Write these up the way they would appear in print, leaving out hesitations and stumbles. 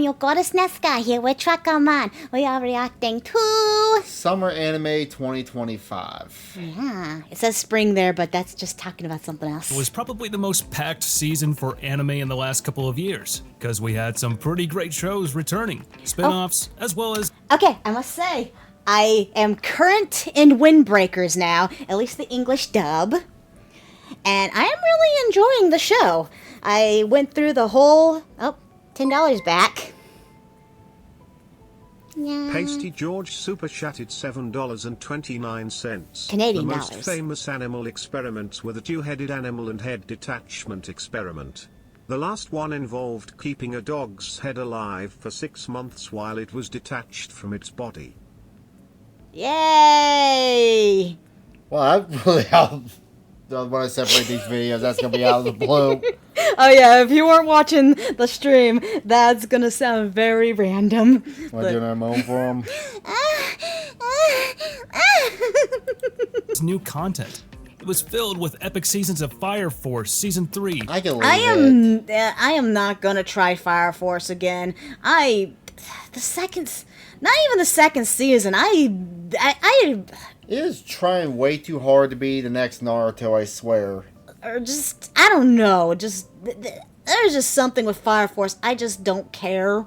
I'm your goddess Nesca here with Trackerman. We are reacting to... Summer Anime 2025. Yeah, it says spring there, but that's just talking about something else. It was probably the most packed season for anime in the last couple of years, because we had some pretty great shows returning, spin-offs, as well as... Okay, I must say, I am current in Windbreakers now, at least the English dub, and I am really enjoying the show. I went through the whole... Oh, $10 back. Yeah. Pasty George super chatted $7.29. Canadian The most dollars. famous animal experiments were the two-headed animal and head detachment experiment. The last one involved keeping a dog's head alive for 6 months while it was detached from its body. Yay! Well, I really when I separate these videos, that's gonna be out of the blue. Oh yeah, if you weren't watching the stream, that's gonna sound very random. Am I doing our moan for them? It's new content. It was filled with epic seasons of Fire Force Season 3. I can leave it. I am not gonna try Fire Force again. Not even the second season. It is trying way too hard to be the next Naruto, I swear. Or just, I don't know, there's just something with Fire Force, I just don't care.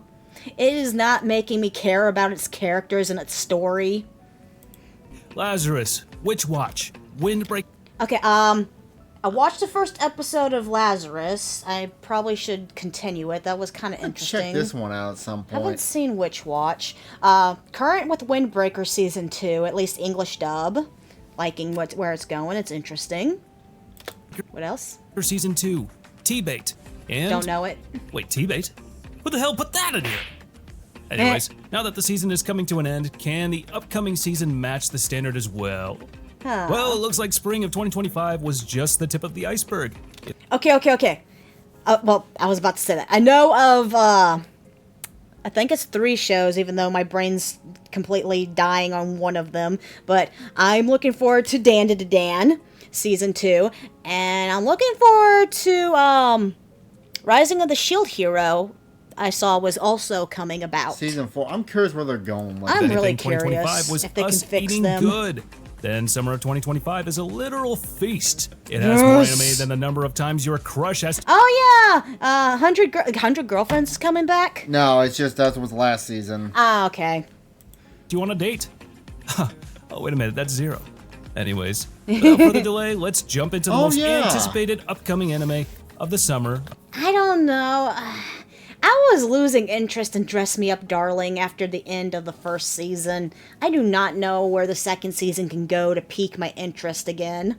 It is not making me care about its characters and its story. Lazarus, Witch Watch, Windbreak... Okay, I watched the first episode of Lazarus. I probably should continue it. That was kind of interesting. Check this one out at some point. Haven't seen Witch Watch. Current with Windbreaker Season 2, at least English dub. Liking where it's going. It's interesting. What else? For Season 2, T-Bait, and... Don't know it. Wait, T-Bait? Who the hell put that in here? Anyways, now that the season is coming to an end, can the upcoming season match the standard as well? Huh. Well, it looks like spring of 2025 was just the tip of the iceberg. Okay. Well, I was about to say that. I know of, I think it's 3 shows, even though my brain's completely dying on one of them. But I'm looking forward to Dan to Dan, Season 2. And I'm looking forward to, Rising of the Shield Hero, I saw was also coming about. Season 4. I'm curious where they're going. I'm really 2025 curious was if they can us fix eating them. good. Then summer of 2025 is a literal feast. It has more anime than the number of times your crush has... Oh yeah, 100 Girlfriends is coming back. No, it's just that was last season. Ah, okay. Do you want a date? Oh, wait a minute, that's 0. Anyways, without further delay, let's jump into the most anticipated upcoming anime of the summer. I don't know. I was losing interest in Dress Me Up Darling after the end of the first season. I do not know where the second season can go to pique my interest again.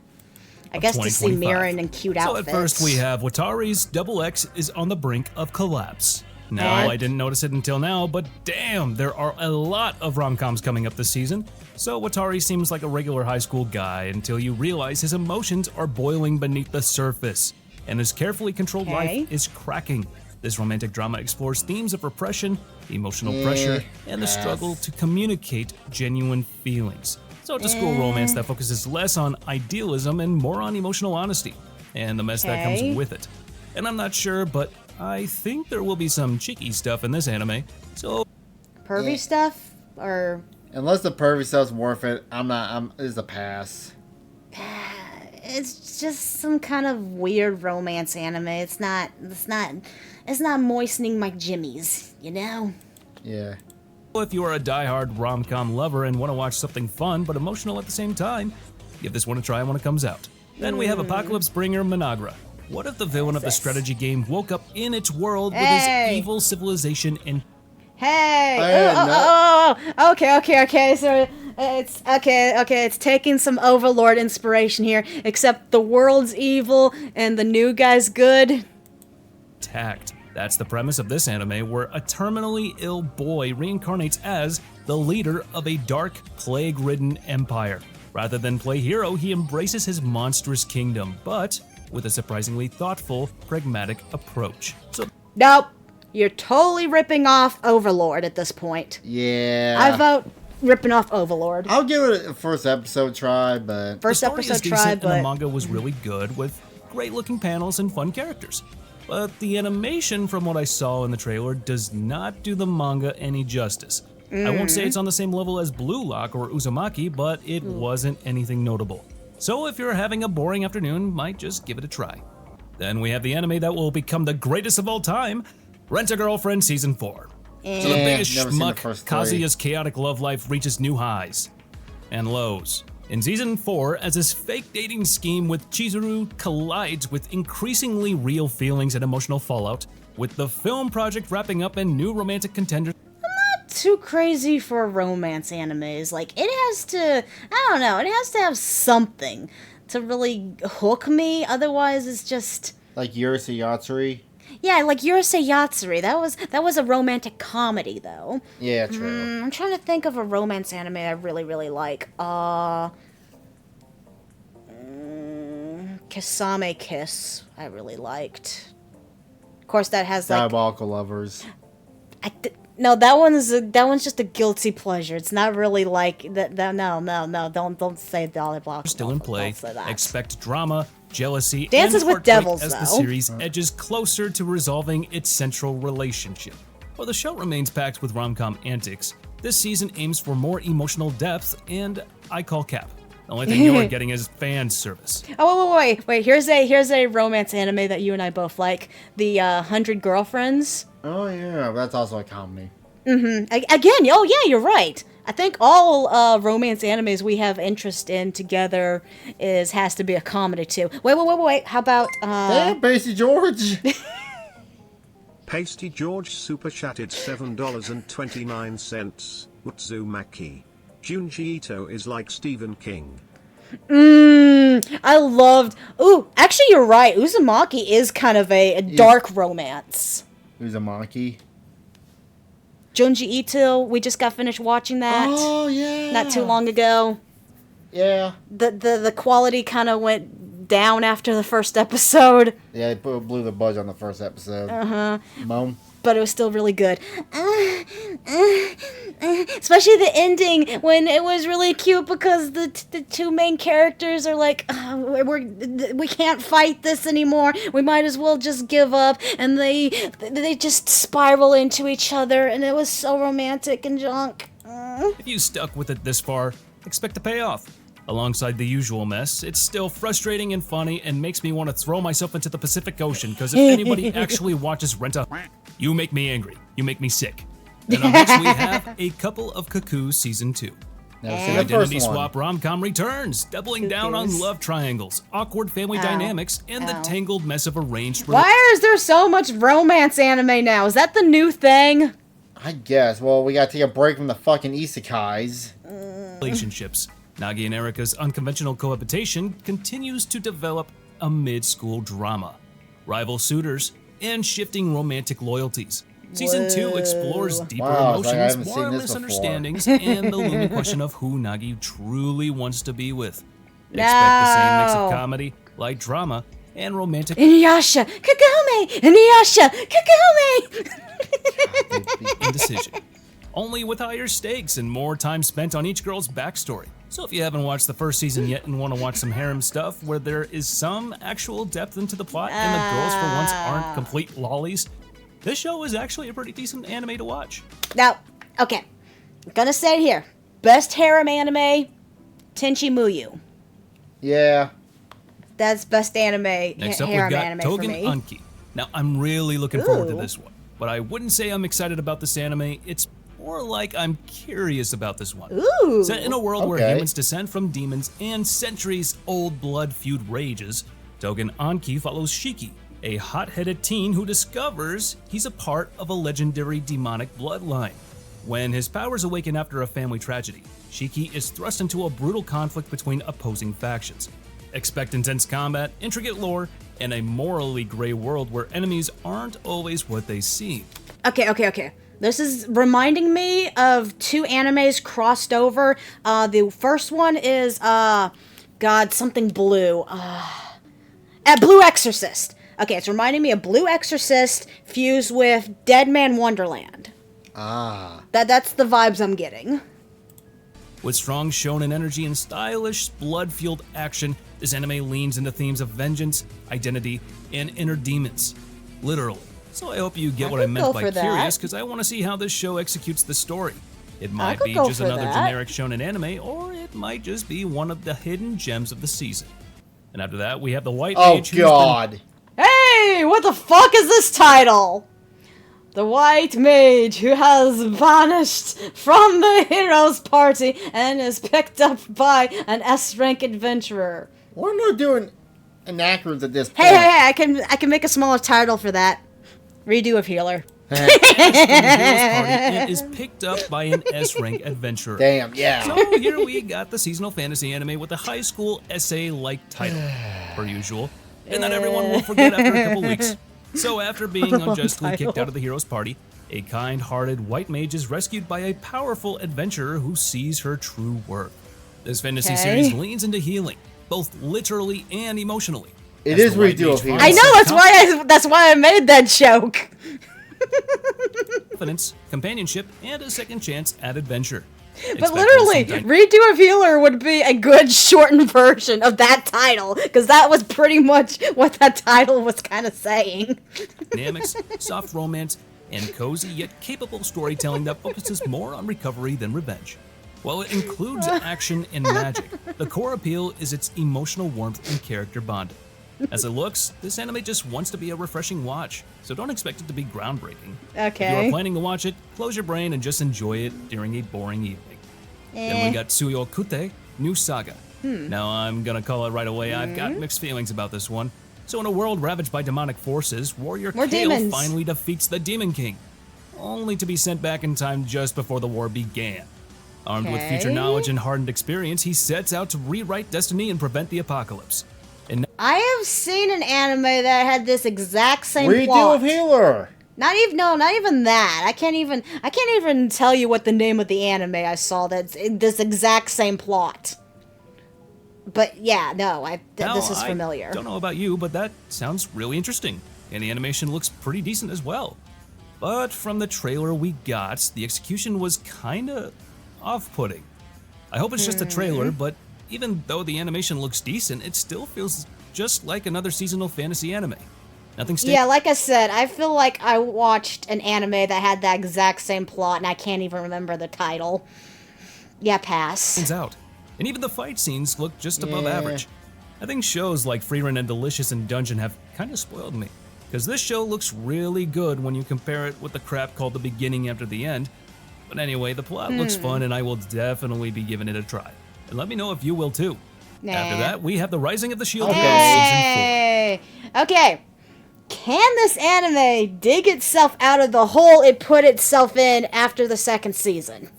I guess to see Mirren in cute outfits. So at first we have Watari's Double X is on the brink of collapse. Now, And? I didn't notice it until now, but damn, there are a lot of rom-coms coming up this season. So Watari seems like a regular high school guy until you realize his emotions are boiling beneath the surface, and his carefully controlled life is cracking. This romantic drama explores themes of repression, emotional pressure, and the struggle to communicate genuine feelings. So it's a school romance that focuses less on idealism and more on emotional honesty, and the mess that comes with it. And I'm not sure, but I think there will be some cheeky stuff in this anime, so... Pervy stuff? Or... Unless the pervy stuff's worth it, it's a pass. It's just some kind of weird romance anime. It's not moistening my jimmies, you know? Yeah. If you are a die-hard rom-com lover and want to watch something fun but emotional at the same time, give this one a try when it comes out. Then we have Apocalypse Bringer Managra. What if the villain of the strategy game woke up in its world with his evil civilization and... Hey! Okay. So it's it's taking some Overlord inspiration here, except the world's evil and the new guy's good. Tact. That's the premise of this anime, where a terminally ill boy reincarnates as the leader of a dark, plague-ridden empire. Rather than play hero, he embraces his monstrous kingdom, but with a surprisingly thoughtful, pragmatic approach. So, Nope. You're totally ripping off Overlord at this point. Yeah. I vote ripping off Overlord. I'll give it a first episode try, but... the story is decent and the manga was really good, with great-looking panels and fun characters. but the animation from what I saw in the trailer does not do the manga any justice. I won't say it's on the same level as Blue Lock or Uzumaki, but it wasn't anything notable. So if you're having a boring afternoon, might just give it a try. Then we have the anime that will become the greatest of all time, Rent-a-Girlfriend Season 4. So the biggest never seen the schmuck, first three. Kazuya's chaotic love life reaches new highs and lows. In Season 4, as this fake dating scheme with Chizuru collides with increasingly real feelings and emotional fallout, with the film project wrapping up and new romantic contenders Too crazy for romance animes. Like, it has to, I don't know, it has to have something to really hook me. Otherwise, it's just... Like Yurusei Yatsuri. Yeah, like Yurusei Yatsuri. That was a romantic comedy, though. Yeah, true. I'm trying to think of a romance anime I really, really like. Kisame Kiss, I really liked. Of course, that has like... Diabolical Lovers. No, that one's just a guilty pleasure. It's not really like that. No. Don't say Dolly Block. still in play. Don't say that. Expect drama, jealousy, Dances and with heartbreak Devils, as the though. series edges closer to resolving its central relationship. While the show remains packed with rom-com antics, this season aims for more emotional depth, and I call cap. The only thing you're getting is fan service. Oh wait. Here's a romance anime that you and I both like. The 100 Girlfriends. Oh yeah, that's also a comedy. Again, oh yeah, you're right. I think all romance animes we have interest in together has to be a comedy too. Wait. How about Hey, Pasty George. Pasty George super chatted $7.29. Uzumaki. Junji Ito is like Stephen King. I loved... Ooh, actually you're right. Uzumaki is kind of a dark romance. Uzumaki. Junji Ito, we just got finished watching that Oh yeah. not too long ago. Yeah. The quality kind of went down after the first episode, Yeah, they blew the budge on the first episode. Mom. but it was still really good. Especially the ending when it was really cute because the two main characters are like, we can't fight this anymore. We might as well just give up, and they just spiral into each other, and it was so romantic and junk. If you stuck with it this far, expect a payoff. Alongside the usual mess, it's still frustrating and funny and makes me want to throw myself into the Pacific Ocean, because if anybody actually watches Rent-a, you make me angry. You make me sick. And on next we have A Couple of Cuckoos Season 2. Never The seen the identity first one. swap rom-com returns, doubling down on Cuckoos. love triangles, awkward family dynamics, and the tangled mess of arranged Why is there so much romance anime now? Is that the new thing? I guess. Well, we gotta take a break from the fucking isekais. relationships. Nagi and Erika's unconventional cohabitation continues to develop a mid-school drama, rival suitors, and shifting romantic loyalties. Season 2 explores deeper Wow, it's like I haven't emotions, seen more this misunderstandings, and the looming question of who Nagi truly wants to be with. Expect the same mix of No. comedy, light drama, and romantic Inuyasha, Kagome, Inuyasha, Kagome. indecision. Only with higher stakes and more time spent on each girl's backstory. So if you haven't watched the first season yet and want to watch some harem stuff where there is some actual depth into the plot and the girls for once aren't complete lollies, this show is actually a pretty decent anime to watch. Now, okay, I'm gonna say it here. Best harem anime, Tenchi Muyo. Yeah. That's best anime, Next up, we've harem got anime for Togen me. Anki. Now, I'm really looking forward to Ooh. this one, but I wouldn't say I'm excited about this anime. It's more like I'm curious about this one. Ooh. Set in a world where Okay. humans descend from demons and centuries-old blood feud rages, Togen Anki follows Shiki, a hot-headed teen who discovers he's a part of a legendary demonic bloodline. When his powers awaken after a family tragedy, Shiki is thrust into a brutal conflict between opposing factions. Expect intense combat, intricate lore, and a morally gray world where enemies aren't always what they seem. Okay. This is reminding me of two animes crossed over. The first one is, something blue. Blue Exorcist. Okay, it's reminding me of Blue Exorcist fused with Dead Man Wonderland. Ah. That's the vibes I'm getting. With strong shonen energy and stylish, blood-fueled action, this anime leans into themes of vengeance, identity, and inner demons. literally. So I hope you get what I could meant go by for that. curious, because I want to see how this show executes the story. It might could be go just for another that. generic shonen anime, or it might just be one of the hidden gems of the season. And after that, we have the White Oh Mage who's been God. Hey, what the fuck is this title? The White Mage who has vanished from the hero's party and is picked up by an S-rank adventurer. We're not doing anacrons at this point. Hey, I can make a smaller title for that. Redo of Healer. from the hero's party and is picked up by an S-rank adventurer. Damn, yeah. So here we got the seasonal fantasy anime with a high school essay-like title, per usual. And not everyone will forget after a couple weeks. So after being unjustly kicked out of the hero's party, a kind-hearted white mage is rescued by a powerful adventurer who sees her true worth. This fantasy series leans into healing, both literally and emotionally. It is redo of Healer. I know, that's why I made that joke. Confidence, companionship, and a second chance at adventure. But literally, Redo of Healer would be a good shortened version of that title, because that was pretty much what that title was kind of saying. Dynamics, soft romance, and cozy yet capable storytelling that focuses more on recovery than revenge. While it includes action and magic, the core appeal is its emotional warmth and character bonding. As it looks, this anime just wants to be a refreshing watch, so don't expect it to be groundbreaking. Okay. If you are planning to watch it, close your brain and just enjoy it during a boring evening. Then we got Tsuyo Kute, New Saga. Now I'm gonna call it right away, I've got mixed feelings about this one. So in a world ravaged by demonic forces, Warrior More Kale demons. finally defeats the Demon King, only to be sent back in time just before the war began. Armed with future knowledge and hardened experience, he sets out to rewrite destiny and prevent the apocalypse. And I have seen an anime that had this exact same Redo plot. of Healer. Not even that. I can't even tell you what the name of the anime I saw that's in this exact same plot. But yeah, no, this is familiar. I don't know about you, but that sounds really interesting. And the animation looks pretty decent as well. But from the trailer we got, the execution was kinda off-putting. I hope it's just a trailer, but even though the animation looks decent, it still feels just like another seasonal fantasy anime. Nothing stands Yeah, like I said, I feel like I watched an anime that had that exact same plot, and I can't even remember the title. Yeah, pass. out. And even the fight scenes look just above Yeah. average. I think shows like Freerun and Delicious and Dungeon have kind of spoiled me. Because this show looks really good when you compare it with the crap called the beginning after the end. But anyway, the plot looks fun and I will definitely be giving it a try. And let me know if you will too. After that, we have The Rising of the Shield Hero Hey! Okay. Can this anime dig itself out of the hole it put itself in after the second season?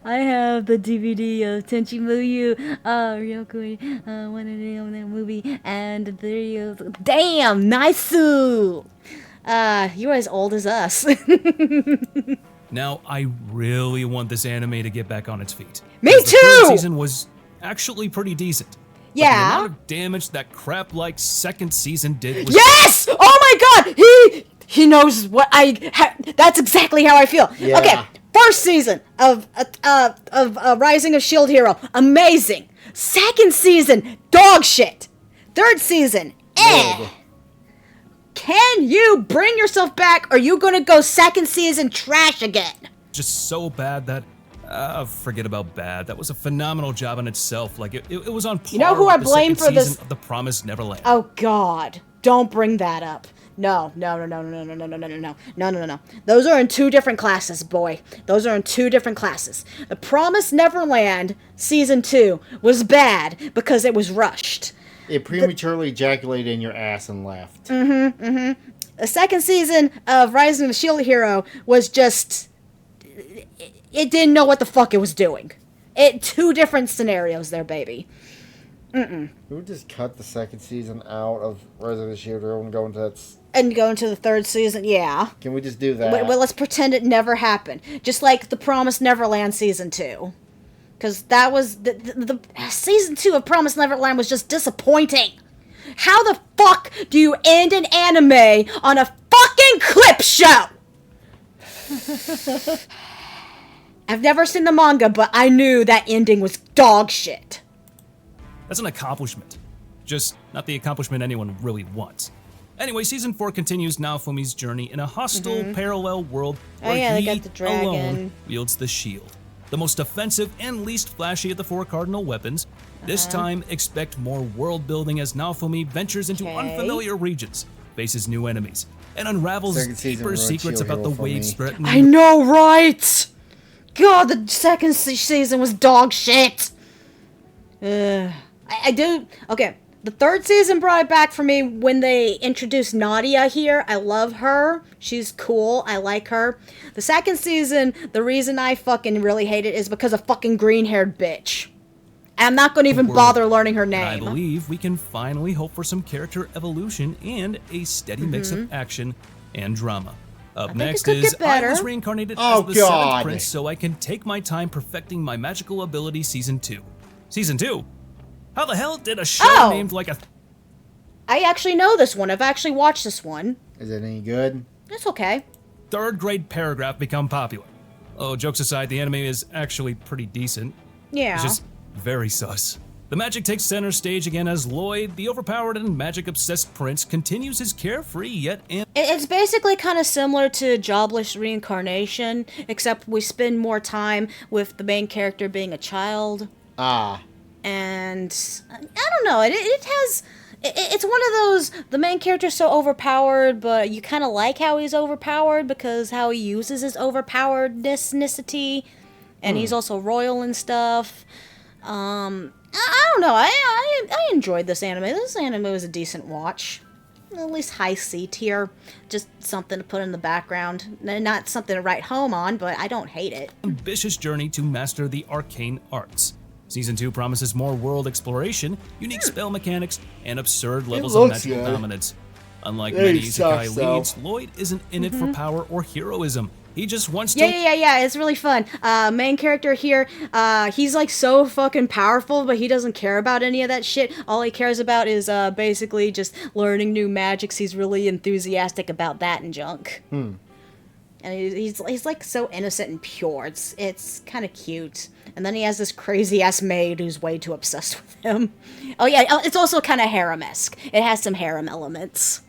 I have the DVD of Tenchi Muyo, Ryokui, one of the movie, and the video. Damn, Naisu! You're as old as us. Now, I really want this anime to get back on its feet. Me 'Cause the third too! season was actually pretty decent. But the Yeah. amount of damage that crap-like second season did was Yes! Oh my god! He knows what that's exactly how I feel. Yeah. Okay, first season of Rising of Shield Hero, amazing. Second season, dog shit. Third season, Mid. Can you bring yourself back, or are you gonna go second season trash again? just so bad that forget about bad. That was a phenomenal job in itself. Like it was on par. You know who I with the blame second for this? season of The Promised Neverland. Oh god, don't bring that up. No. Those are in two different classes, boy. Those are in two different classes. The Promised Neverland Season 2 was bad because it was rushed. It prematurely ejaculated in your ass and left. The second season of Rising of the Shield Hero was just... It didn't know what the fuck it was doing. Two different scenarios there, baby. We would just cut the second season out of Resident Evil and go into that. And go into the third season, yeah. Can we just do that? Well, let's pretend it never happened. Just like the Promised Neverland Season 2. Because that was... The Season 2 of Promised Neverland was just disappointing. How the fuck do you end an anime on a fucking clip show? I've never seen the manga, but I knew that ending was dog shit. That's an accomplishment. Just not the accomplishment anyone really wants. Anyway, season 4 continues Naofumi's journey in a hostile parallel world where yeah, they he got the dragon. alone wields the shield. The most offensive and least flashy of the 4 cardinal weapons. This time, expect more world building as Naofumi ventures into unfamiliar regions, faces new enemies, and unravels Second season deeper ruined secrets Shield about the Hero for waves me. threatening. I know, right? God, the second season was dog shit. I do. Okay, the third season brought it back for me when they introduced Nadia here. I love her. She's cool. I like her. The second season, the reason I fucking really hate it is because of fucking green-haired bitch. I'm not going to even bother learning her And I name. believe we can finally hope for some character evolution and a steady mix of action and drama. Up think next it could is get better. I was reincarnated Oh, as the God. 7th Prince so I can take my time perfecting my magical ability Season 2. Season 2? How the hell did a show Oh. named like a... I actually know this one. I've actually watched this one. Is it any good? It's okay. third grade paragraph become popular? Oh, jokes aside, the anime is actually pretty decent. Yeah. It's just very sus. The magic takes center stage again as Lloyd, the overpowered and magic-obsessed prince, continues his carefree yet It's basically kind of similar to Jobless Reincarnation, except we spend more time with the main character being a child. Ah. And I don't know, it's one of those, the main character's so overpowered, but you kind of like how he's overpowered because how he uses his overpoweredness, and he's also royal and stuff. I don't know, I enjoyed this anime. This anime was a decent watch. At least high C tier. Just something to put in the background. Not something to write home on, but I don't hate it. ambitious journey to master the arcane arts. Season 2 promises more world exploration, unique spell mechanics, and absurd levels of looks magical good. dominance. Unlike It many sucks, isekai though. leads, Lloyd isn't in it for power or heroism. He just wants to... Yeah, it's really fun. Main character here, he's like so fucking powerful, but he doesn't care about any of that shit. All he cares about is basically just learning new magics. He's really enthusiastic about that and junk. And he's like so innocent and pure. It's kind of cute. And then he has this crazy ass maid who's way too obsessed with him. Oh yeah, it's also kind of harem-esque. It has some harem elements,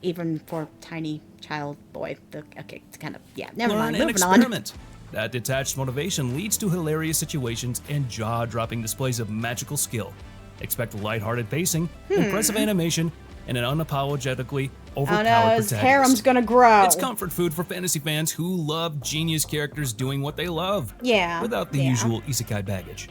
even for tiny child boy. Okay, it's kind of, yeah. Never Learn mind. and Moving on. experiment. That detached motivation leads to hilarious situations and jaw-dropping displays of magical skill. Expect lighthearted pacing, impressive animation, and an unapologetically Oh overpowered no, his protagonist. harem's gonna grow. It's comfort food for fantasy fans who love genius characters doing what they love. Yeah, Without the yeah. usual isekai baggage.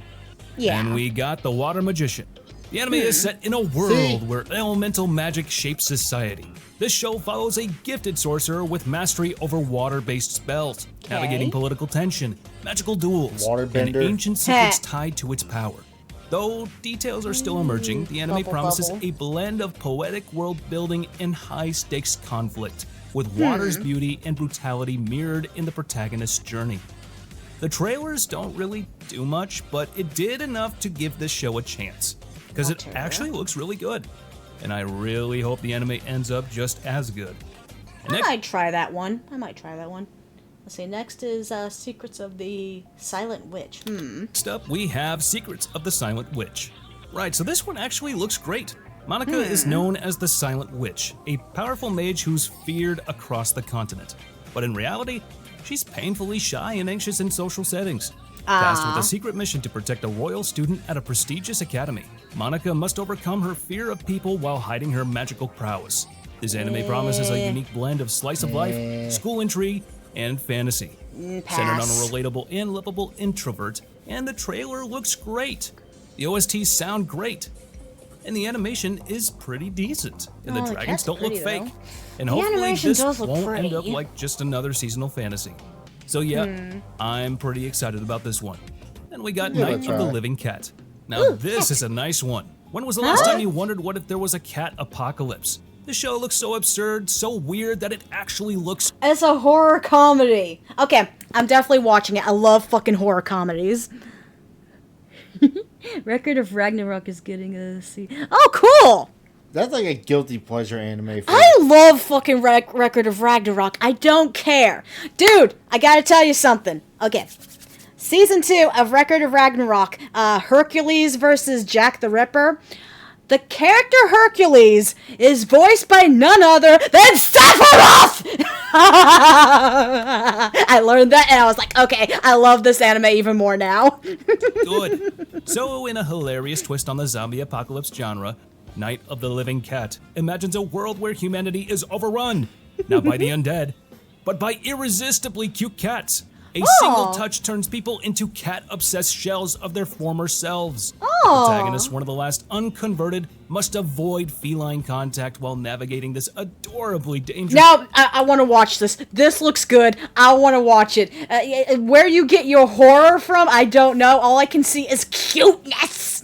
Yeah. And we got the Water Magician. The anime is set in a world where elemental magic shapes society. This show follows a gifted sorcerer with mastery over water-based spells, navigating political tension, magical duels, and Waterbender. ancient secrets tied to its power. Though details are still emerging, the anime Bubble, promises bubble. a blend of poetic world building and high-stakes conflict, with water's beauty and brutality mirrored in the protagonist's journey. The trailers don't really do much, but it did enough to give this show a chance, because it Okay. actually looks really good. And I really hope the anime ends up just as good. And I next, might try that one. Let's see, next is Secrets of the Silent Witch. next up, we have Secrets of the Silent Witch. Right, so this one actually looks great. Monica is known as the Silent Witch, a powerful mage who's feared across the continent. But in reality, she's painfully shy and anxious in social settings. Tasked with a secret mission to protect a royal student at a prestigious academy, Monica must overcome her fear of people while hiding her magical prowess. This anime promises a unique blend of slice of life, school intrigue, and fantasy. Centered on a Pass. relatable and lovable introvert, and the trailer looks great. The OSTs sound great. And the animation is pretty decent. And Oh, the the dragons cat's don't look pretty, fake. though. And The hopefully animation this does look won't end up pretty. like just another seasonal fantasy. So yeah, I'm pretty excited about this one. And we got Give it a Night of the try. Living Cat. Now this is a nice one. When was the last time you wondered what if there was a cat apocalypse? The show looks so absurd, so weird that it actually looks It's a horror comedy. Okay, I'm definitely watching it. I love fucking horror comedies. Record of Ragnarok is getting a C. Oh, cool! That's like a guilty pleasure anime. For I love fucking Record of Ragnarok. I don't care. Dude, I gotta tell you something. Okay. Season 2 of Record of Ragnarok, Hercules versus Jack the Ripper. the character Hercules is voiced by none other than Sephiroth! I learned that and I was like, okay, I love this anime even more now. Good. So, in a hilarious twist on the zombie apocalypse genre, Night of the Living Cat imagines a world where humanity is overrun, not by the undead, but by irresistibly cute cats. A single touch turns people into cat-obsessed shells of their former selves. The protagonist, one of the last unconverted, must avoid feline contact while navigating this adorably dangerous... Now, I want to watch this. This looks good. I want to watch it. Where you get your horror from, I don't know. All I can see is cuteness.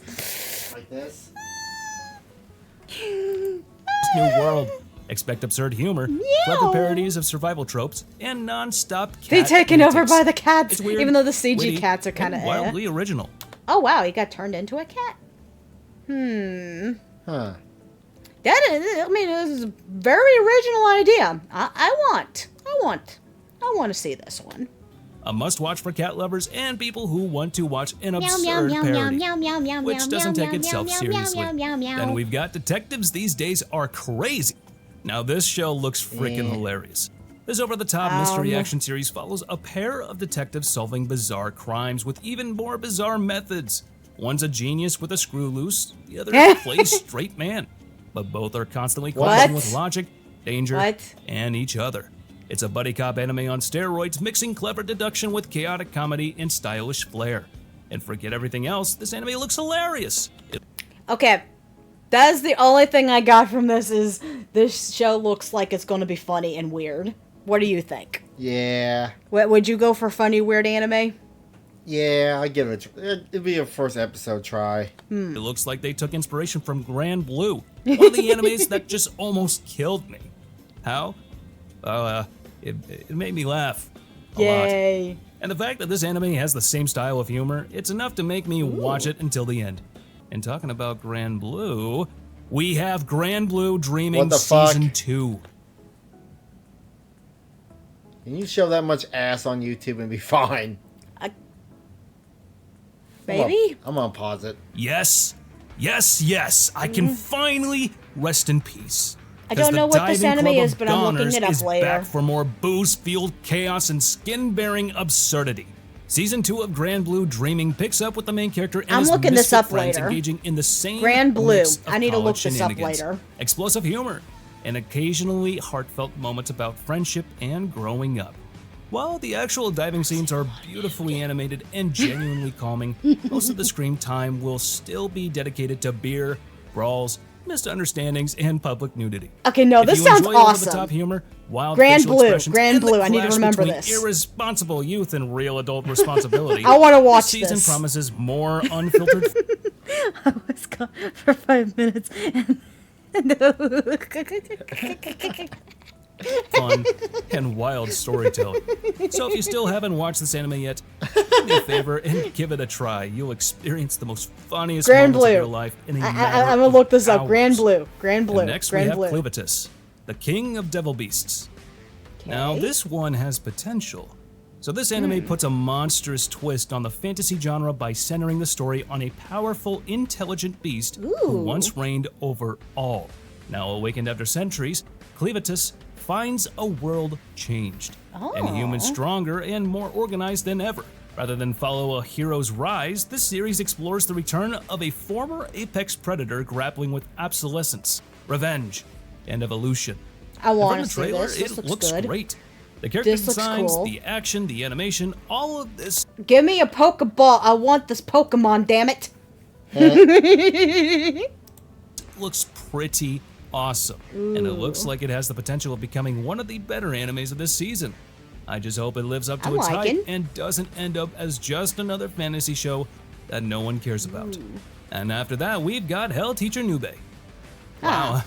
Like this? New world. Expect absurd humor, clever parodies of survival tropes, and non-stop cat They taken over antics. by the cats, It's weird, even though the CG witty, cats are kind of and wildly original. Oh wow, he got turned into a cat. Huh. That is, I mean, this is a very original idea. I want to see this one. A must-watch for cat lovers and people who want to watch an absurd parody, which doesn't take itself seriously. Then we've got detectives these days are crazy. Now this show looks freaking hilarious. This over-the-top mystery action series follows a pair of detectives solving bizarre crimes with even more bizarre methods. One's a genius with a screw loose, the other plays straight man. But both are constantly questioning with logic, danger, and each other. It's a buddy cop anime on steroids, mixing clever deduction with chaotic comedy and stylish flair. And forget everything else, this anime looks hilarious. Okay, that's the only thing I got from this is this show looks like it's going to be funny and weird. What do you think? Yeah. Would you go for funny, weird anime? Yeah, I give it. It'd be a first episode try. It looks like they took inspiration from Grand Blue, one of the animes that just almost killed me. How? It made me laugh a lot. And the fact that this anime has the same style of humor, it's enough to make me watch it until the end. And talking about Grand Blue, we have Grand Blue Dreaming Season 2. Can you show that much ass on YouTube and be fine? Maybe? I'm gonna pause it. Yes, I can finally rest in peace. I don't know what this anime is, but I'm looking it up is later. Back for more booze-fueled chaos and skin-bearing absurdity. Season 2 of Grand Blue Dreaming picks up with the main character and his looking this misfit up friends later. engaging in the same Grand Blue. mix of I need to look college this up shenanigans, later. explosive humor, and occasionally heartfelt moments about friendship and growing up. While the actual diving scenes are beautifully animated and genuinely calming, most of the screen time will still be dedicated to beer, brawls, misunderstandings, and public nudity. Okay, no, this sounds awesome. awesome. Humor, wild Grand facial Blue, expressions, Grand and the Blue, I need to clash remember between this. Irresponsible youth and real adult responsibility. I want to watch this season this. promises more unfiltered I was gone for 5 minutes. fun and wild storytelling. So if you still haven't watched this anime yet, do me a favor and give it a try. You'll experience the most funniest Grand moments of Blue. your life in a matter I'm gonna of look this up. hours. Grand Blue. Grand Blue. And next Grand we have Blue. Clevitus, the king of devil beasts. Now this one has potential. So this anime puts a monstrous twist on the fantasy genre by centering the story on a powerful, intelligent beast who once reigned over all. Now awakened after centuries, Clevitus finds a world changed, and humans stronger and more organized than ever. Rather than follow a hero's rise, this series explores the return of a former apex predator grappling with obsolescence, revenge, and evolution. I And want from to the see trailer, this. This it looks good. great. The character This looks designs, cool. the action, the animation, all of this Give me a Pokeball. I want this Pokemon, damn it. looks pretty awesome. And it looks like it has the potential of becoming one of the better animes of this season. I just hope it lives up to I'm its liking. hype and doesn't end up as just another fantasy show that no one cares about. And after that, we've got Hell Teacher Nube. Wow,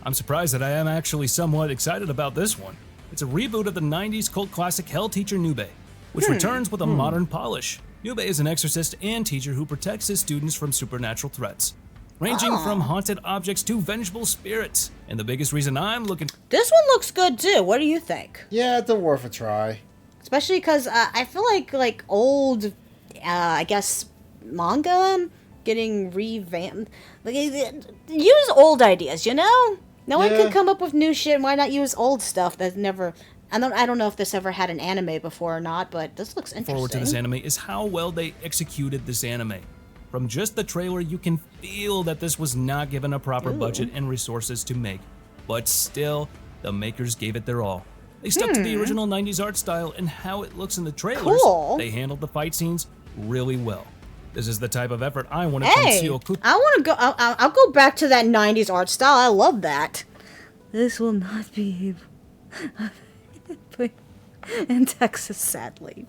I'm surprised that I am actually somewhat excited about this one. It's a reboot of the 90s cult classic Hell Teacher Nube, which returns with a modern polish. Nube is an exorcist and teacher who protects his students from supernatural threats, ranging from haunted objects to vengeful spirits. And the biggest reason I'm looking... This one looks good too. What do you think? Yeah, it's worth a try. Especially because I feel like old, I guess, manga getting revamped. Like, use old ideas, you know? No one could come up with new shit. Why not use old stuff that's never... I don't know if this ever had an anime before or not, but this looks interesting. Forward to this anime is how well they executed this anime. From just the trailer, you can feel that this was not given a proper budget and resources to make. But still, the makers gave it their all. They stuck to the original 90s art style and how it looks in the trailers. Cool. They handled the fight scenes really well. This is the type of effort I wanted from Seo. I want to go. I'll go back to that 90s art style. I love that. This will not be in Texas, sadly.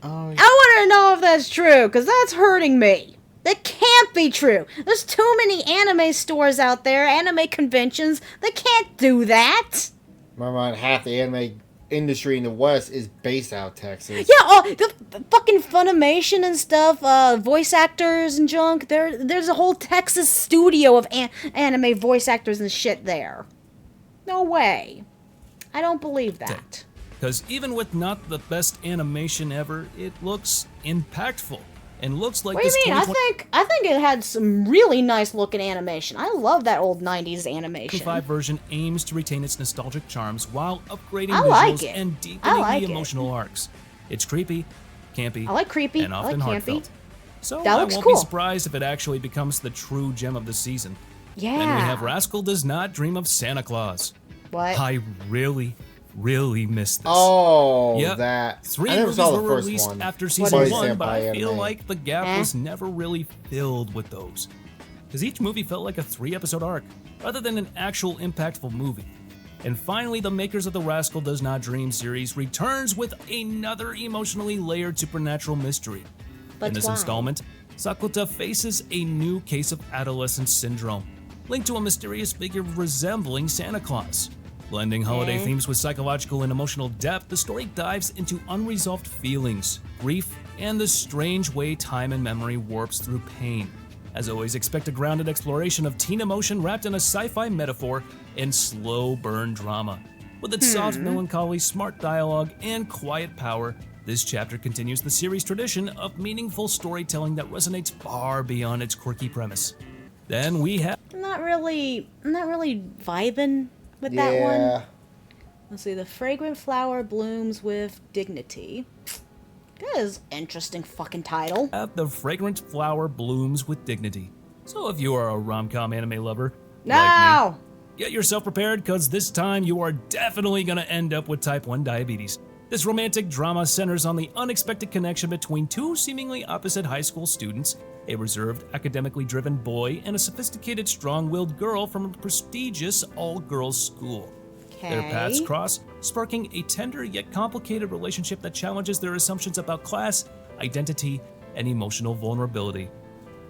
Oh, yeah. I want to know if that's true, because that's hurting me. That can't be true. There's too many anime stores out there, anime conventions. They can't do that. My mind, half the anime industry in the West is based out of Texas. Yeah, the fucking Funimation and stuff, voice actors and junk. There's a whole Texas studio of anime voice actors and shit there. No way. I don't believe that. Because even with not the best animation ever, it looks impactful and looks like What do this. you mean? I think it had some really nice looking animation. I love that old 90s animation. 5 version aims to retain its nostalgic charms while upgrading I like visuals it. and deepening I like the it. emotional arcs. It's creepy, campy, I like creepy. and I often like campy. heartfelt. So That I looks won't cool. be surprised if it actually becomes the true gem of the season. Yeah. Then we have Rascal Does Not Dream of Santa Claus. What? I really miss this. Oh, Yep. that. 3 I never movies saw the were first released one. after What season is 1, it? but I Senpai feel anime. like the gap was never really filled with those. Because each movie felt like a 3-episode arc, rather than an actual impactful movie. And finally, the makers of the Rascal Does Not Dream series returns with another emotionally layered supernatural mystery. But In this why? installment, Sakuta faces a new case of adolescent syndrome, linked to a mysterious figure resembling Santa Claus. Blending holiday themes with psychological and emotional depth, the story dives into unresolved feelings, grief, and the strange way time and memory warps through pain. As always, expect a grounded exploration of teen emotion wrapped in a sci-fi metaphor and slow burn drama. With its soft melancholy, smart dialogue, and quiet power, this chapter continues the series' tradition of meaningful storytelling that resonates far beyond its quirky premise. Then we have I'm not really vibing with that one. Yeah. Let's see. The fragrant flower blooms with dignity. That is an interesting fucking title. The Fragrant Flower Blooms with Dignity. So if you are a rom-com anime lover, No. like me, get yourself prepared, because this time you are definitely going to end up with type 1 diabetes. This romantic drama centers on the unexpected connection between 2 seemingly opposite high school students, a reserved, academically driven boy and a sophisticated, strong-willed girl from a prestigious all-girls school. Their paths cross, sparking a tender yet complicated relationship that challenges their assumptions about class, identity, and emotional vulnerability.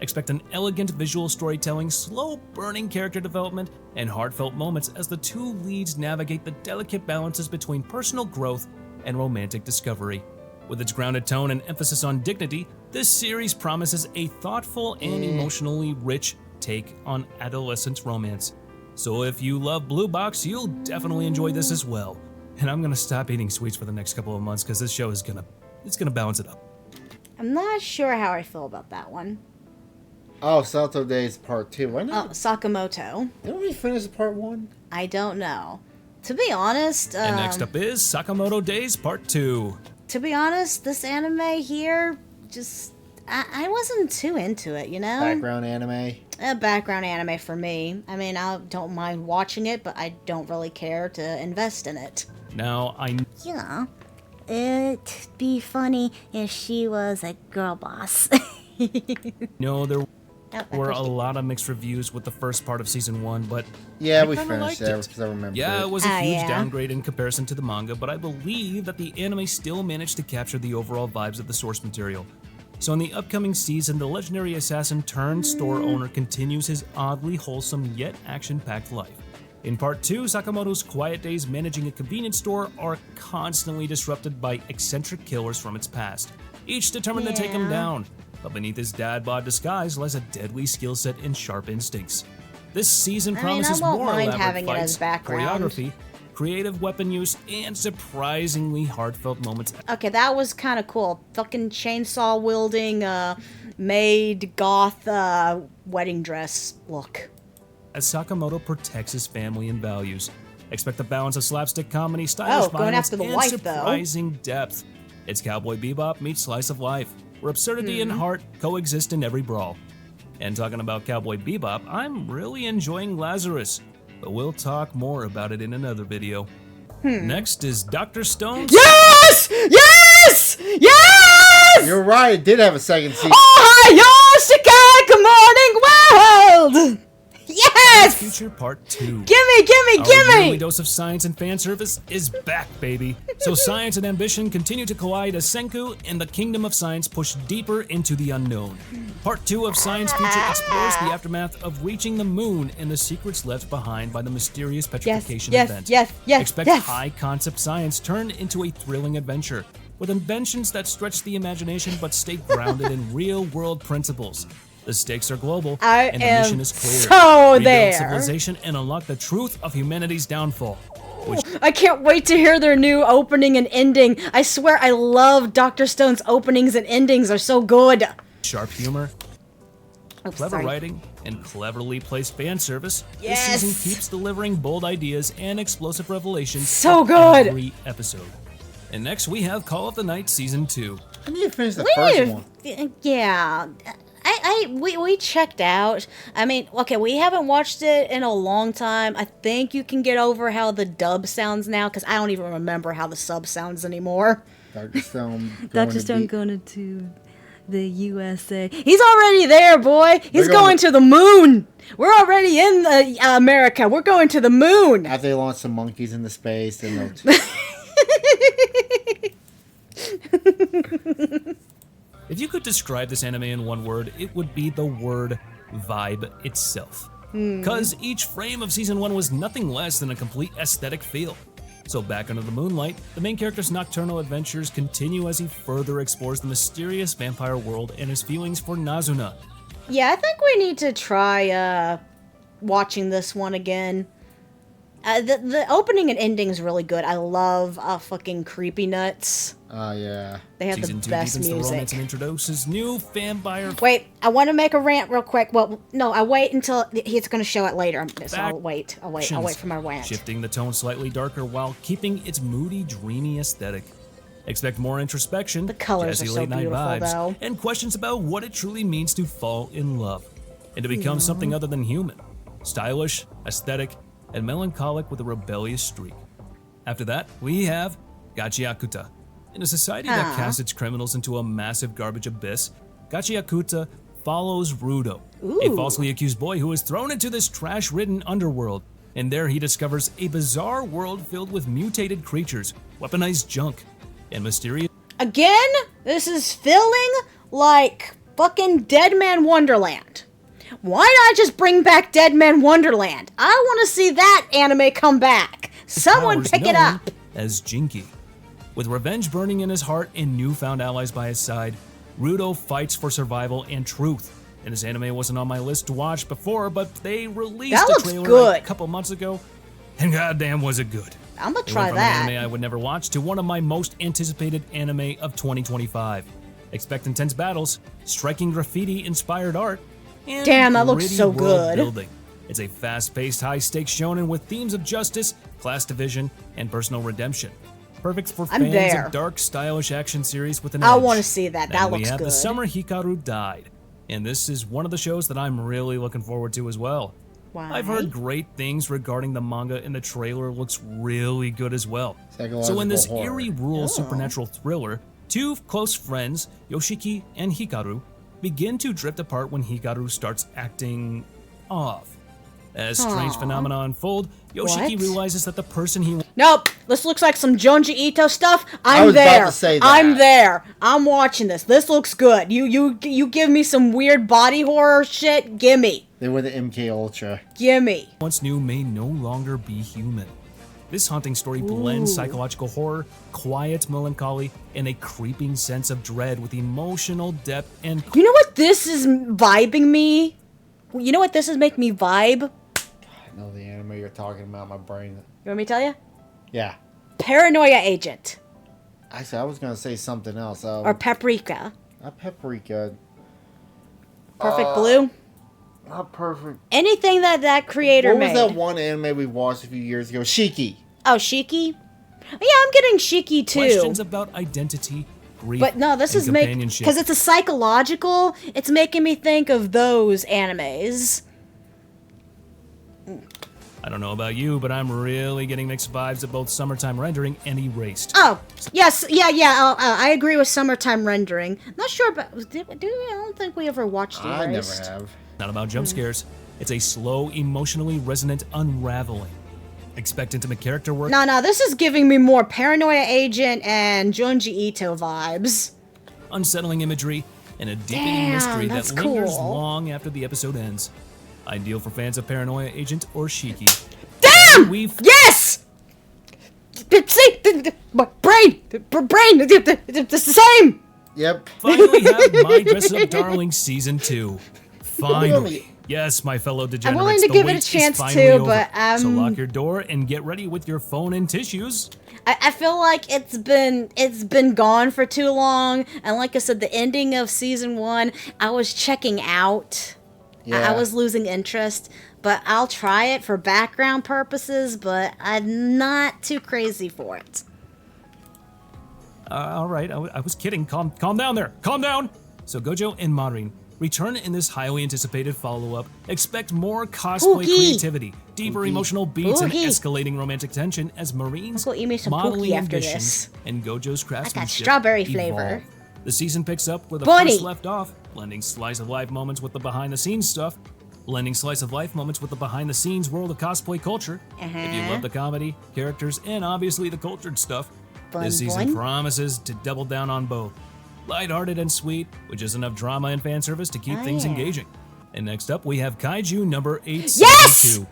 Expect an elegant visual storytelling, slow-burning character development, and heartfelt moments as the 2 leads navigate the delicate balances between personal growth and romantic discovery. With its grounded tone and emphasis on dignity, this series promises a thoughtful and emotionally rich take on adolescent romance. So if you love Blue Box, you'll definitely enjoy this as well. And I'm gonna stop eating sweets for the next couple of months because this show is gonna balance it up. I'm not sure how I feel about that one. Oh, Salto Days Part 2. Why Oh, not? Sakamoto. Didn't we finish Part 1? I don't know. To be honest, And next up is Sakamoto Days Part 2. to be honest, this anime here just I wasn't too into it, you know? Background anime. A background anime for me. I mean, I don't mind watching it, but I don't really care to invest in it. Now, You know, it'd be funny if she was a girl boss. know there I were a pushed it. lot of mixed reviews with the first part of Season 1, but Yeah, I we kinda finished liked that it. because I remember Yeah, it was a Ah, huge yeah. downgrade in comparison to the manga, but I believe that the anime still managed to capture the overall vibes of the source material. So in the upcoming season, the legendary assassin turned store owner continues his oddly wholesome yet action-packed life. In Part 2, Sakamoto's quiet days managing a convenience store are constantly disrupted by eccentric killers from its past, each determined to take him Yeah. down. But beneath his dad bod disguise lies a deadly skill set and sharp instincts. This season I promises won't more mind elaborate having it fights, as background. choreography, creative weapon use, and surprisingly heartfelt moments. Okay, that was kind of cool. Fucking chainsaw wielding, maid goth, wedding dress look. As Sakamoto protects his family and values. Expect a balance of slapstick comedy, stylish going violence, after the and wife, though. surprising depth. It's Cowboy Bebop meets slice of life, where absurdity and heart coexist in every brawl. And talking about Cowboy Bebop, I'm really enjoying Lazarus, but we'll talk more about it in another video. Next is Dr. Stone's... Yes! Yes! Yes! You're right, it did have a second season. Ohio, Chicago morning world! Yes! Future Part 2. Gimme! Our yearly dose of science and fan service is back, baby. So science and ambition continue to collide as Senku and the Kingdom of Science push deeper into the unknown. Part 2 of Science Future explores the aftermath of reaching the moon and the secrets left behind by the mysterious petrification event. Expect high-concept science turned into a thrilling adventure, with inventions that stretch the imagination but stay grounded in real-world principles. The stakes are global, and the mission is clear. So Rebuild there. civilization and unlock the truth of humanity's downfall. Which I can't wait to hear their new opening and ending. I swear I love Dr. Stone's openings and endings are so good. sharp humor, clever sorry. writing, and cleverly placed fan service, Yes. this season keeps delivering bold ideas and explosive revelations So in good. every episode. And next we have Call of the Night Season 2. I need to finish the first one. Yeah. We checked out. I mean, okay, we haven't watched it in a long time. I think you can get over how the dub sounds now, because I don't even remember how the sub sounds anymore. Dr. Stone. Dr. Stone going to the USA. He's already there, boy. He's They're going going to the moon. We're already in America. We're going to the moon. After they launch some monkeys into space, then they'll... If you could describe this anime in one word, it would be the word vibe itself. Cause each frame of season 1 was nothing less than a complete aesthetic feel. So back under the moonlight, the main character's nocturnal adventures continue as he further explores the mysterious vampire world and his feelings for Nazuna. Yeah, I think we need to try watching this one again. The opening and ending is really good. I love fucking Creepy Nuts. yeah. They have Season the 2 best deepens the romance music. and introduces new vampire... Wait, I want to make a rant real quick. Well, no, I wait until he's going to show it later. So I'll wait for my rant. Shifting the tone slightly darker while keeping its moody, dreamy aesthetic. Expect more introspection, The colors jazzy are so late-night beautiful, vibes, though. and questions about what it truly means to fall in love and to become something other than human. Stylish, aesthetic, and melancholic with a rebellious streak. After that, we have Gachiakuta. In a society that casts its criminals into a massive garbage abyss, Gachiakuta follows Rudo, a falsely accused boy who is thrown into this trash-ridden underworld, and there he discovers a bizarre world filled with mutated creatures, weaponized junk, and mysterious... Again, this is feeling like fucking Dead Man Wonderland. Why not just bring back Dead Man Wonderland? I want to see that anime come back. Someone powers pick it known up. as Jinky. With revenge burning in his heart and newfound allies by his side, Rudo fights for survival and truth. And this anime wasn't on my list to watch before, but they released That a looks trailer good. a couple months ago, and goddamn was it good. I'm gonna It try went from that. an anime I would never watch to one of my most anticipated anime of 2025. Expect intense battles, striking graffiti-inspired art, and Damn, that looks gritty so world good. building. It's a fast-paced, high-stakes shonen with themes of justice, class division, and personal redemption. Perfect for I'm fans there. of dark, stylish action series with an I edge. wanna see that. That Then we looks have good. The Summer Hikaru Died, and this is one of the shows that I'm really looking forward to as well. Why? I've heard great things regarding the manga, and the trailer looks really good as well. So in this Psychological horror. eerie, rural supernatural thriller, two close friends, Yoshiki and Hikaru, begin to drift apart when Hikaru starts acting off. As strange phenomena unfold, Yoshiki What? realizes that the person he Nope. This looks like some Junji Ito stuff. I I'm was about there. to say that. I'm there. I'm watching this. This looks good. You give me some weird body horror shit. Gimme. They were the MK Ultra. Gimme. once knew may no longer be human. This haunting story blends psychological horror, quiet melancholy, and a creeping sense of dread with emotional depth and... You know what this is vibing me? You know what this is making me vibe? I know the anime you're talking about, my brain. You want me to tell you? Yeah. Paranoia Agent. Actually, I was gonna say something else. Or Paprika. Not Paprika. Perfect Blue. Not perfect. Anything that creator What was made. that one anime we watched a few years ago? Shiki. Oh, Shiki? Yeah, I'm getting Shiki too. Questions about identity, grief, But no, this and is making, companionship. because it's a psychological, it's making me think of those animes. I don't know about you, but I'm really getting mixed vibes of both Summertime Rendering and Erased. Oh, yes, yeah, I agree with Summertime Rendering. Not sure about, do we? I don't think we ever watched I never Erased. have. Not about jump scares. It's a slow, emotionally resonant unraveling. Expect intimate character work. No, this is giving me more Paranoia Agent and Junji Ito vibes. Unsettling imagery, and a deepening Damn, mystery that that's lingers cool. long after the episode ends. Ideal for fans of Paranoia Agent or Shiki. Damn! We've Yes! See, my brain, it's the same. Yep. finally have My Dress Up Darling Season 2. Finally. Yes, my fellow degenerates, willing to the give it a wait is chance finally too, over. but, So lock your door and get ready with your phone and tissues. I feel like it's been gone for too long, and like I said, the ending of season 1, I was checking out. Yeah. I was losing interest, but I'll try it for background purposes, but I'm not too crazy for it. All right, I was kidding. Calm down there. Calm down. So Gojo and Marin return in this highly anticipated follow-up. Expect more cosplay Pookie. creativity, deeper emotional beats, and Pookie. escalating romantic tension as Marine's I'll go eat me some modeling Pookie after ambitions this. and Gojo's craftsmanship strawberry flavor. evolve. The season picks up where the Bunny. first left off, blending slice of life moments with the behind-the-scenes stuff. Blending slice of life moments with the behind-the-scenes world of cosplay culture. If you love the comedy, characters, and obviously the cultured stuff, Bun this season bun. promises to double down on both. Lighthearted and sweet, with just enough drama and fan service to keep things yeah. engaging. And next up, we have Kaiju number 8, Yes! Season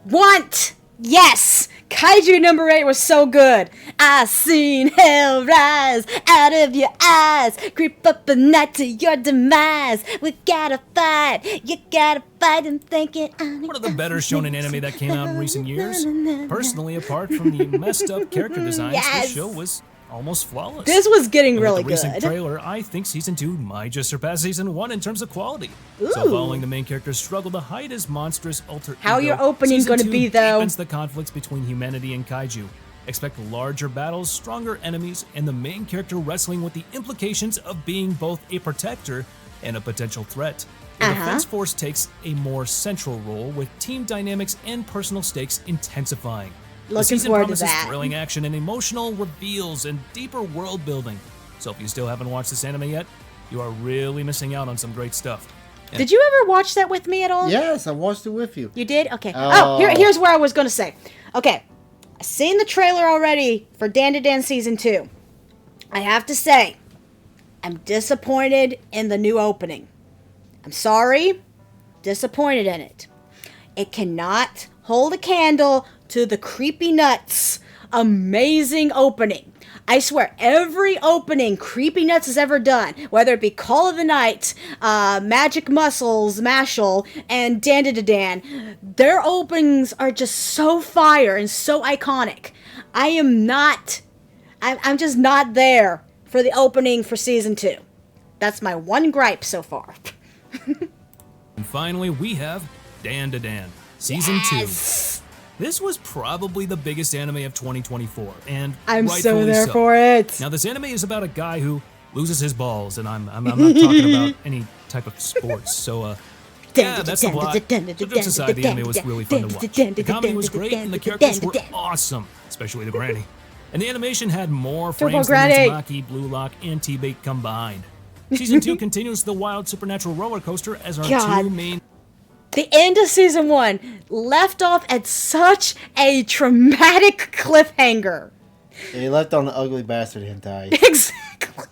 2. Yes! Kaiju number 8 was so good. I seen hell rise out of your eyes, creep up at night to your demise. We gotta fight, you gotta fight and think it. One of the better shonen anime that came out in recent years. Personally, apart from the messed up character designs, Yes. this show was almost flawless. This was getting And really with the recent good. trailer, I think Season 2 might just surpass Season 1 in terms of quality. So Ooh. following the main character's struggle to hide his monstrous alter How ego, your opening Season gonna 2 be, though? deepens the conflicts between humanity and kaiju. Expect larger battles, stronger enemies, and the main character wrestling with the implications of being both a protector and a potential threat. The Defense Force takes a more central role, with team dynamics and personal stakes intensifying. The Looking season forward to promises that. thrilling action and emotional reveals and deeper world building. So if you still haven't watched this anime yet, you are really missing out on some great stuff. Did you ever watch that with me at all? Yes, I watched it with you. You did? Okay. Oh. Here's where I was going to say. Okay. I've seen the trailer already for Dan to Dan Season 2. I have to say, I'm disappointed in the new opening. I'm sorry. Disappointed in it. It cannot hold a candle to the Creepy Nuts amazing opening. I swear, every opening Creepy Nuts has ever done, whether it be Call of the Night, Magic Muscles, Mashal, and Dan to Dan, their openings are just so fire and so iconic. I'm just not there for the opening for Season 2. That's my one gripe so far. And finally, we have Dan to Dan, Season 2. This was probably the biggest anime of 2024, and I'm so rightfully there for it. Now, this anime is about a guy who loses his balls, and I'm not talking about any type of sports, so, yeah, that's the plot. So jokes aside, the anime was really fun to watch. The comedy was great, and the characters were awesome, especially the granny. And the animation had more frames than Granny. Uzumaki, Blue Lock, and T-Bait combined. Season 2 continues the wild supernatural roller coaster as our God. two main... The end of Season 1 left off at such a traumatic cliffhanger. They left on the ugly bastard hentai. Exactly.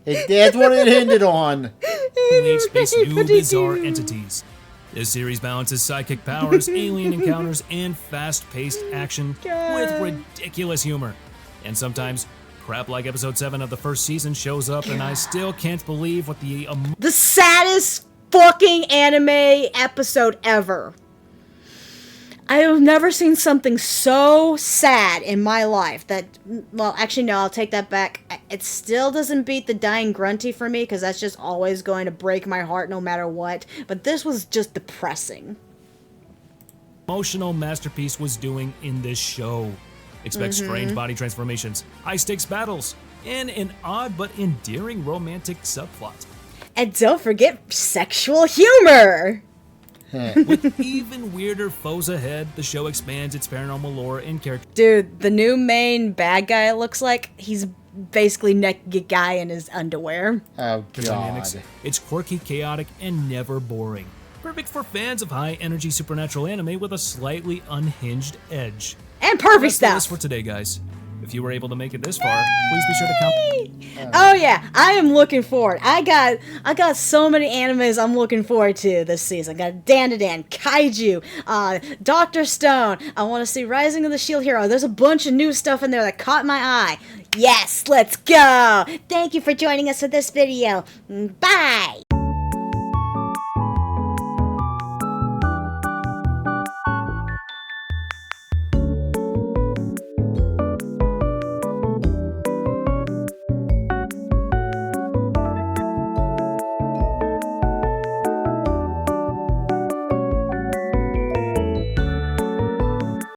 That's what it ended on. Each face new bizarre entities. This series balances psychic powers, alien encounters, and fast-paced action with ridiculous humor. And sometimes, crap like episode 7 of the first season shows up, and I still can't believe what the The saddest fucking anime episode ever. I have never seen something so sad in my life that, well, actually, no, I'll take that back. It still doesn't beat the dying Grunty for me, because that's just always going to break my heart no matter what. But this was just depressing. Emotional masterpiece was doing in this show. Expect strange body transformations, high-stakes battles, and an odd but endearing romantic subplot. And don't forget sexual humor! With even weirder foes ahead, the show expands its paranormal lore and character Dude, the new main bad guy, it looks like, he's basically naked guy in his underwear. Oh, God. dynamics. It's quirky, chaotic, and never boring. Perfect for fans of high-energy supernatural anime with a slightly unhinged edge. And perfect That's the list stuff! for today, guys. If you were able to make it this far, please be sure to comment. Oh yeah, I am looking forward. I got so many animes I'm looking forward to this season. I got Dan, Kaiju, Doctor Stone. I want to see Rising of the Shield Hero. There's a bunch of new stuff in there that caught my eye. Yes, let's go. Thank you for joining us for this video. Bye.